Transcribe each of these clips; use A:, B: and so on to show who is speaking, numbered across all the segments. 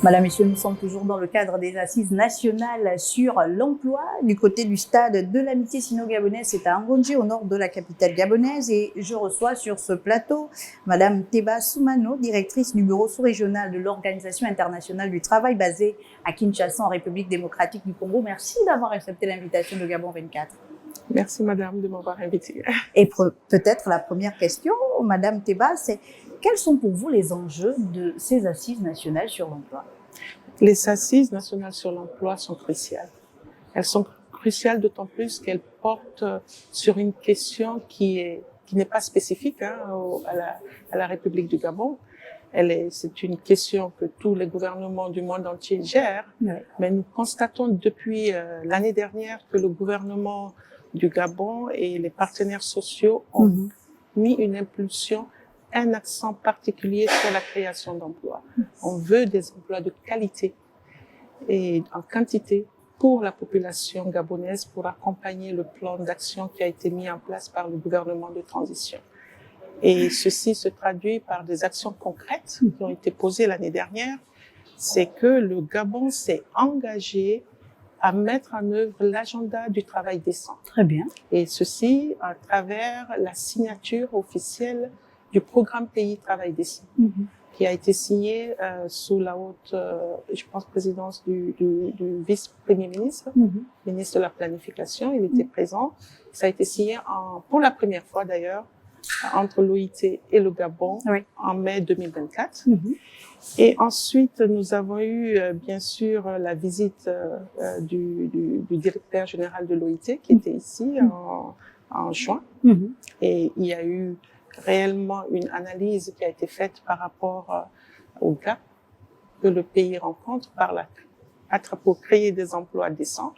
A: Madame, Messieurs, nous sommes toujours dans le cadre des assises nationales sur l'emploi du côté du stade de l'amitié sino-gabonaise. C'est à Ngonji, au nord de la capitale gabonaise. Et je reçois sur ce plateau Madame Teba Soumano, directrice du bureau sous-régional de l'Organisation internationale du travail basée à Kinshasa, en République démocratique du Congo. Merci d'avoir accepté l'invitation de Gabon 24.
B: Merci Madame de m'avoir invitée.
A: Et peut-être la première question, Madame Teba, c'est quels sont pour vous les enjeux de ces assises nationales sur l'emploi?
B: Les assises nationales sur l'emploi sont cruciales. Elles sont cruciales d'autant plus qu'elles portent sur une question qui n'est pas spécifique à la République du Gabon. C'est une question que tous les gouvernements du monde entier gèrent. Oui. Mais nous constatons depuis l'année dernière que le gouvernement du Gabon et les partenaires sociaux ont mis une impulsion, un accent particulier sur la création d'emplois. On veut des emplois de qualité et en quantité pour la population gabonaise pour accompagner le plan d'action qui a été mis en place par le gouvernement de transition. Et ceci se traduit par des actions concrètes qui ont été posées l'année dernière. C'est que le Gabon s'est engagé à mettre en œuvre l'agenda du travail décent.
A: Très bien.
B: Et ceci à travers la signature officielle du programme Pays Travail Décent, qui a été signé sous la haute, je pense, présidence du vice-premier ministre, ministre de la Planification. Il était présent. Ça a été signé pour la première fois d'ailleurs entre l'OIT et le Gabon en mai 2024. Et ensuite, nous avons eu bien sûr la visite du directeur général de l'OIT qui était ici en juin. Et il y a eu réellement une analyse qui a été faite par rapport au gap que le pays rencontre pour créer des emplois décents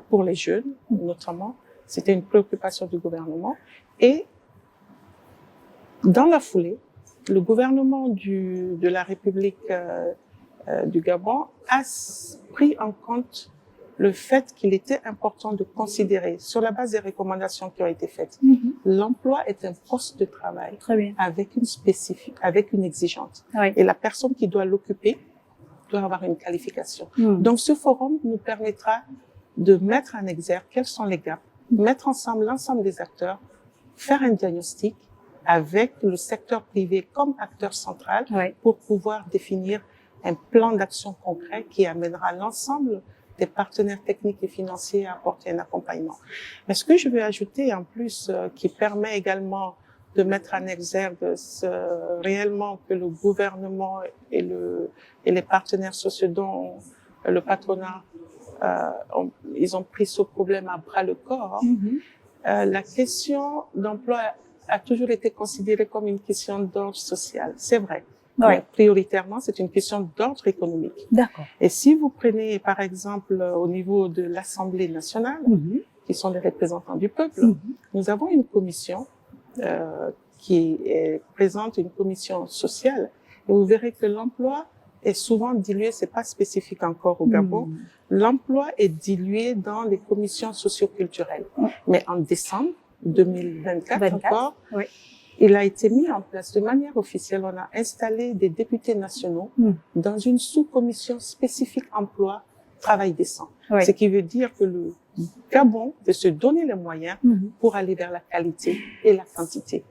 B: pour les jeunes, notamment. C'était une préoccupation du gouvernement. Et dans la foulée, le gouvernement de la République du Gabon a pris en compte le fait qu'il était important de considérer, sur la base des recommandations qui ont été faites, l'emploi est un poste de travail avec une exigence. Et la personne qui doit l'occuper doit avoir une qualification. Donc ce forum nous permettra de mettre en exergue quels sont les gaps, mettre ensemble l'ensemble des acteurs, faire un diagnostic avec le secteur privé comme acteur central pour pouvoir définir un plan d'action concret qui amènera l'ensemble des partenaires techniques et financiers à apporter un accompagnement. Mais ce que je veux ajouter en plus, qui permet également de mettre en exergue réellement que le gouvernement et les partenaires sociaux, dont le patronat, ils ont pris ce problème à bras le corps. La question d'emploi a toujours été considérée comme une question d'ordre social. C'est vrai. Mais prioritairement, c'est une question d'ordre économique.
A: D'accord.
B: Et si vous prenez, par exemple, au niveau de l'Assemblée nationale, qui sont les représentants du peuple, nous avons une commission qui présente une commission sociale. Et vous verrez que l'emploi est souvent dilué, c'est pas spécifique encore au Gabon. L'emploi est dilué dans les commissions socioculturelles. Mais en décembre 2024 encore, il a été mis en place de manière officielle. On a installé des députés nationaux dans une sous-commission spécifique emploi, travail décent. Ce qui veut dire que le Gabon veut se donner les moyens pour aller vers la qualité et la quantité.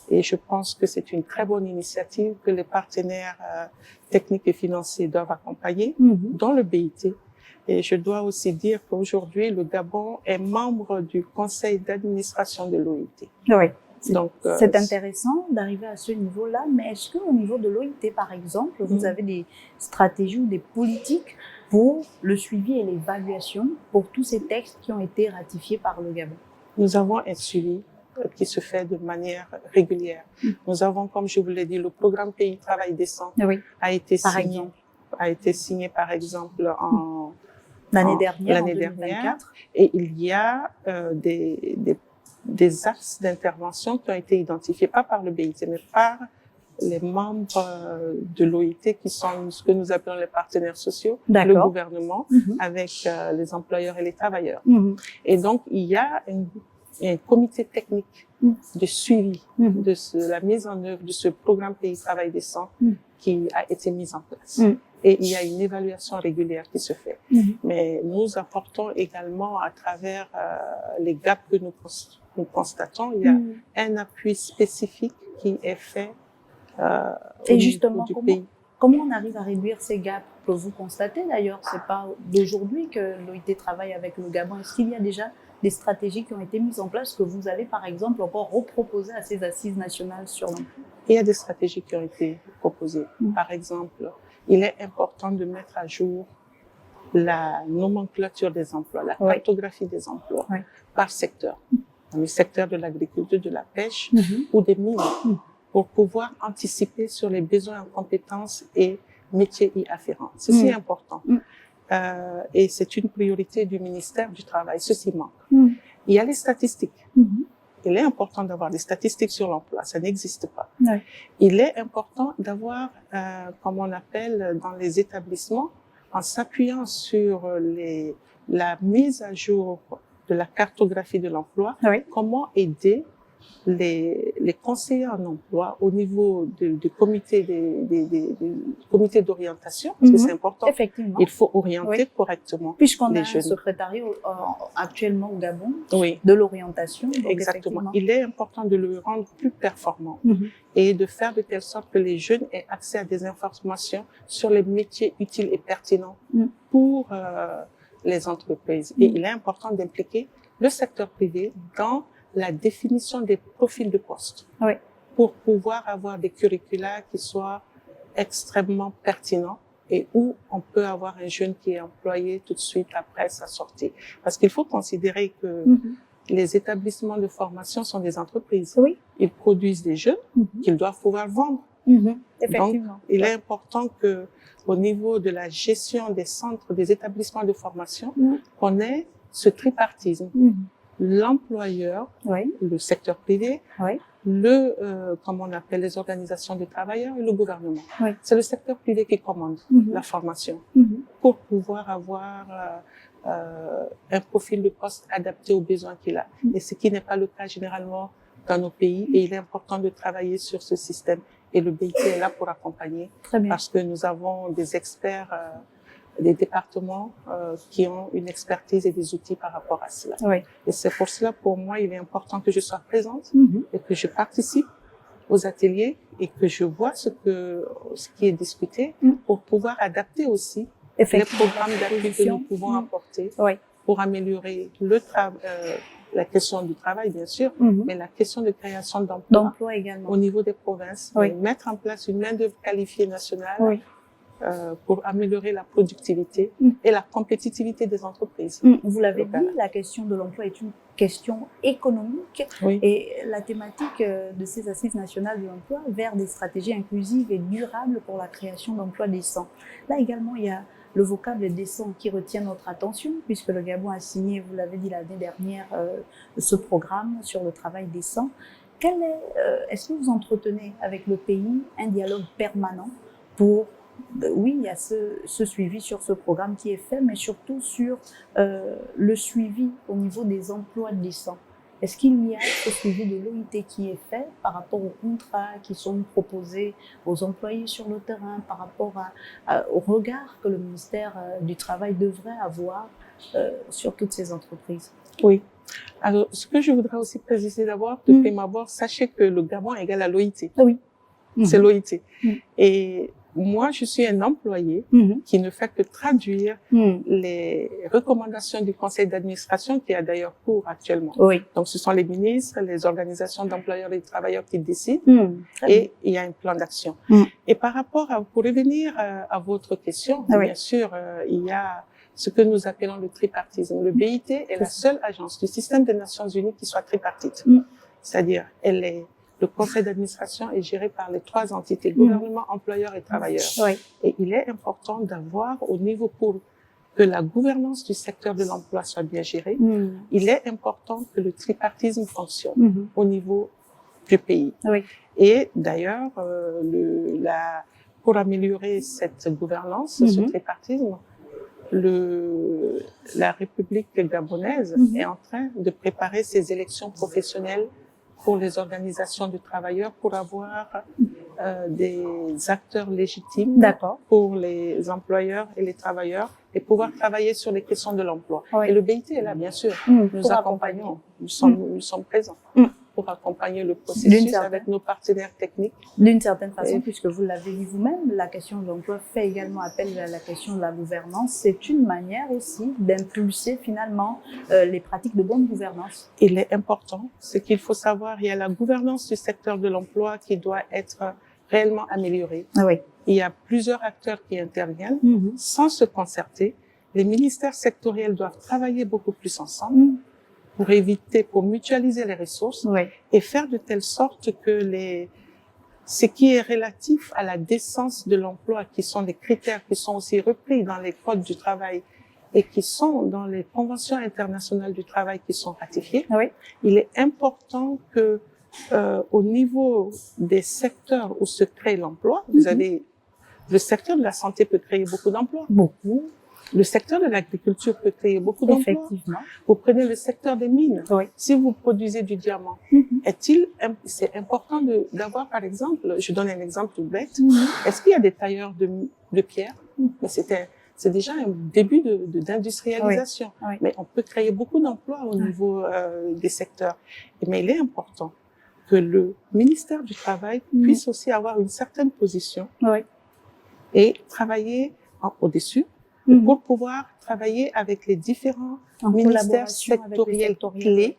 B: Et je pense que c'est une très bonne initiative que les partenaires techniques et financiers doivent accompagner, dont le BIT. Et je dois aussi dire qu'aujourd'hui, le Gabon est membre du conseil d'administration de l'OIT.
A: Oui. Donc, c'est intéressant d'arriver à ce niveau-là, mais est-ce qu'au niveau de l'OIT, par exemple, vous avez des stratégies ou des politiques pour le suivi et l'évaluation pour tous ces textes qui ont été ratifiés par le Gabon?
B: Nous avons un suivi qui se fait de manière régulière. Nous avons, comme je vous l'ai dit, le programme Pays Travail Décent a été signé, par exemple,
A: l'année dernière, en 2024.
B: Et il y a des axes d'intervention qui ont été identifiés, pas par le BIT, mais par les membres de l'OIT, qui sont ce que nous appelons les partenaires sociaux, le gouvernement, avec les employeurs et les travailleurs. Et donc, il y a un comité technique de suivi de la mise en œuvre de ce programme Pays Travail Décent qui a été mis en place. et il y a une évaluation régulière qui se fait. Mais nous apportons également à travers les gaps que nous constatons, il y a un appui spécifique qui est fait
A: et
B: au
A: justement,
B: niveau du pays.
A: Comment on arrive à réduire ces gaps que vous constatez d'ailleurs? C'est pas d'aujourd'hui que l'OIT travaille avec le Gabon. Est-ce qu'il y a déjà des stratégies qui ont été mises en place que vous allez par exemple encore reproposer à ces assises nationales sur l'emploi?
B: Il y a des stratégies qui ont été proposées. Par exemple, il est important de mettre à jour la nomenclature des emplois, la cartographie des emplois par secteur. Dans le secteur de l'agriculture, de la pêche ou des mines, pour pouvoir anticiper sur les besoins en compétences et métiers y afférents. Ceci est important. Et c'est une priorité du ministère du Travail. Ceci manque. Il y a les statistiques. Il est important d'avoir des statistiques sur l'emploi. Ça n'existe pas. Il est important d'avoir, comme on appelle dans les établissements, en s'appuyant sur la mise à jour de la cartographie de l'emploi, comment aider les conseillers en emploi au niveau du comité comité d'orientation, parce que c'est important.
A: Effectivement.
B: Il faut orienter correctement.
A: Puisqu'on a un
B: jeunes.
A: secrétariat actuellement au Gabon
B: Oui.
A: de l'orientation.
B: Exactement. Il est important de le rendre plus performant et de faire de telle sorte que les jeunes aient accès à des informations sur les métiers utiles et pertinents pour les entreprises. Et il est important d'impliquer le secteur privé dans la définition des profils de poste pour pouvoir avoir des curricula qui soient extrêmement pertinents et où on peut avoir un jeune qui est employé tout de suite après sa sortie. Parce qu'il faut considérer que les établissements de formation sont des entreprises. Ils produisent des jeunes qu'ils doivent pouvoir vendre.
A: Effectivement.
B: Donc, il est important que, au niveau de la gestion des centres, des établissements de formation, qu'on ait ce tripartisme. L'employeur, le secteur privé, comme on appelle les organisations de travailleurs et le gouvernement. C'est le secteur privé qui commande la formation pour pouvoir avoir un profil de poste adapté aux besoins qu'il a. Et ce qui n'est pas le cas généralement dans nos pays. Et il est important de travailler sur ce système. Et le BIT est là pour accompagner parce que nous avons des experts des départements qui ont une expertise et des outils par rapport à cela. Et c'est pour cela, pour moi, il est important que je sois présente et que je participe aux ateliers et que je vois ce qui est discuté pour pouvoir adapter aussi les programmes d'appui que nous pouvons apporter pour améliorer la question du travail, bien sûr, mais la question de création d'emplois
A: également
B: au niveau des provinces, mettre en place une main-d'œuvre qualifiée nationale pour améliorer la productivité et la compétitivité des entreprises.
A: Vous l'avez dit, la question de l'emploi est une question économique et la thématique de ces assises nationales de l'emploi vers des stratégies inclusives et durables pour la création d'emplois décents. Là également, il y a le vocable décent qui retient notre attention puisque le Gabon a signé, vous l'avez dit l'année dernière, ce programme sur le travail décent. Est-ce que vous entretenez avec le pays un dialogue permanent pour oui, il y a ce suivi sur ce programme qui est fait, mais surtout sur le suivi au niveau des emplois décents. Est-ce qu'il y a ce suivi de l'OIT qui est fait par rapport aux contrats qui sont proposés aux employés sur le terrain, par rapport au regard que le ministère du Travail devrait avoir sur toutes ces entreprises?
B: Oui. Alors, ce que je voudrais aussi préciser d'abord, de prime abord, sachez que le Gabon est égal à l'OIT. C'est l'OIT. Et moi, je suis un employé qui ne fait que traduire les recommandations du conseil d'administration qui a d'ailleurs cours actuellement. Donc, ce sont les ministres, les organisations d'employeurs et de travailleurs qui décident et il y a un plan d'action. Et par rapport pour revenir à votre question, bien sûr, il y a ce que nous appelons le tripartisme. Le BIT est la seule agence du système des Nations Unies qui soit tripartite. C'est-à-dire, le conseil d'administration est géré par les 3 entités, gouvernement, employeurs et travailleurs. Et il est important d'avoir au niveau pour que la gouvernance du secteur de l'emploi soit bien gérée, il est important que le tripartisme fonctionne au niveau du pays. Et d'ailleurs, pour améliorer cette gouvernance, ce tripartisme, la République gabonaise est en train de préparer ses élections professionnelles pour les organisations de travailleurs pour avoir des acteurs légitimes
A: D'accord.
B: pour les employeurs et les travailleurs et pouvoir travailler sur les questions de l'emploi.
A: Oui.
B: Et le BIT est là, bien sûr. Nous
A: Pour
B: accompagnons,
A: accompagner.
B: nous sommes présents pour accompagner le
A: D'une
B: processus
A: certaine-
B: avec nos partenaires techniques.
A: D'une certaine façon,
B: Et-
A: puisque vous l'avez dit vous-même, la question de l'emploi fait également appel à la question de la gouvernance. C'est une manière aussi d'impulser finalement les pratiques de bonne gouvernance.
B: Il est important, ce qu'il faut savoir, il y a la gouvernance du secteur de l'emploi qui doit être réellement améliorée.
A: Oui.
B: Il y a plusieurs acteurs qui interviennent sans se concerter. Les ministères sectoriels doivent travailler beaucoup plus ensemble pour mutualiser les ressources
A: Oui.
B: et faire de telle sorte que ce qui est relatif à la décence de l'emploi, qui sont des critères qui sont aussi repris dans les codes du travail et qui sont dans les conventions internationales du travail qui sont ratifiées,
A: Oui.
B: il est important que au niveau des secteurs où se crée l'emploi, vous avez le secteur de la santé peut créer beaucoup d'emplois.
A: Beaucoup.
B: Le secteur de l'agriculture peut créer beaucoup d'emplois.
A: Effectivement.
B: Vous prenez le secteur des mines.
A: Oui.
B: Si vous produisez du diamant, c'est important d'avoir, par exemple, je donne un exemple tout bête. Est-ce qu'il y a des tailleurs de pierre? Mais c'est déjà un début d'industrialisation.
A: Oui.
B: Mais on peut créer beaucoup d'emplois au niveau des secteurs. Mais il est important que le ministère du Travail puisse aussi avoir une certaine position et travailler au-dessus pour pouvoir travailler avec les différents ministères sectoriels clés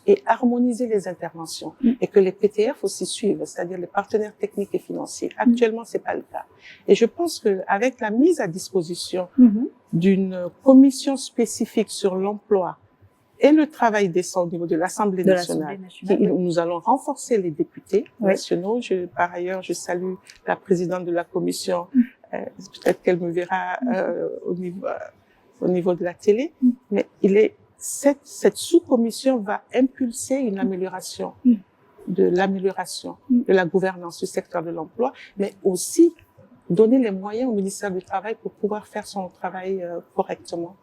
B: et harmoniser les interventions et que les PTF aussi suivent, c'est-à-dire les partenaires techniques et financiers. Actuellement, c'est pas le cas. Et je pense que avec la mise à disposition d'une commission spécifique sur l'emploi et le travail décent au niveau de l'Assemblée nationale, nous allons renforcer les députés nationaux. Par ailleurs, je salue la présidente de la commission. Peut-être qu'elle me verra au niveau de la télé, mais cette sous-commission va impulser une amélioration de la gouvernance du secteur de l'emploi, mais aussi donner les moyens au ministère du Travail pour pouvoir faire son travail correctement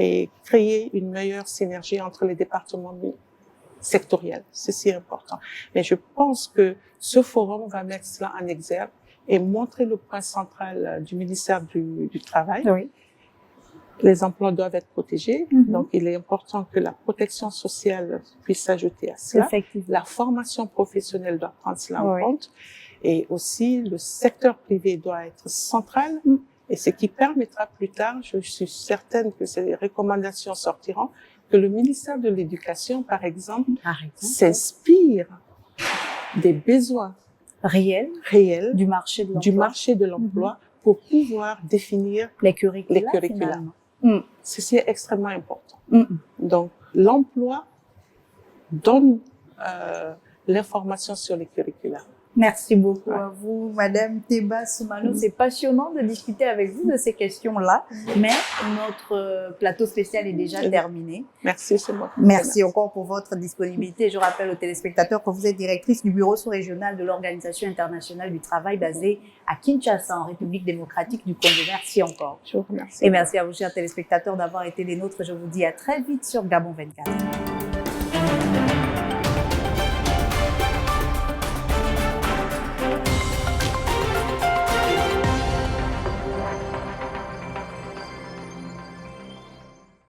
B: et créer une meilleure synergie entre les départements sectoriels. C'est important. Mais je pense que ce forum va mettre cela en exergue et montrer le point central du ministère du Travail.
A: Oui.
B: Les emplois doivent être protégés, donc il est important que la protection sociale puisse s'ajouter à cela.
A: Effectivement.
B: La formation professionnelle doit prendre cela en compte, et aussi le secteur privé doit être central, et ce qui permettra plus tard, je suis certaine que ces recommandations sortiront, que le ministère de l'Éducation, par exemple, s'inspire des besoins réels
A: du marché de l'emploi
B: pour pouvoir définir
A: les curricula.
B: Ceci est extrêmement important. Donc, l'emploi donne l'information sur les curricula.
A: Merci beaucoup à vous, Madame Teba Soumano. C'est passionnant de discuter avec vous de ces questions-là, mais notre plateau spécial est déjà terminé.
B: Merci, c'est moi.
A: Merci encore pour votre disponibilité. Je rappelle aux téléspectateurs que vous êtes directrice du bureau sous-régional de l'Organisation internationale du travail basée à Kinshasa, en République démocratique du Congo. Merci encore.
B: Je vous remercie.
A: Et merci à vous, chers téléspectateurs, d'avoir été les nôtres. Je vous dis à très vite sur Gabon 24.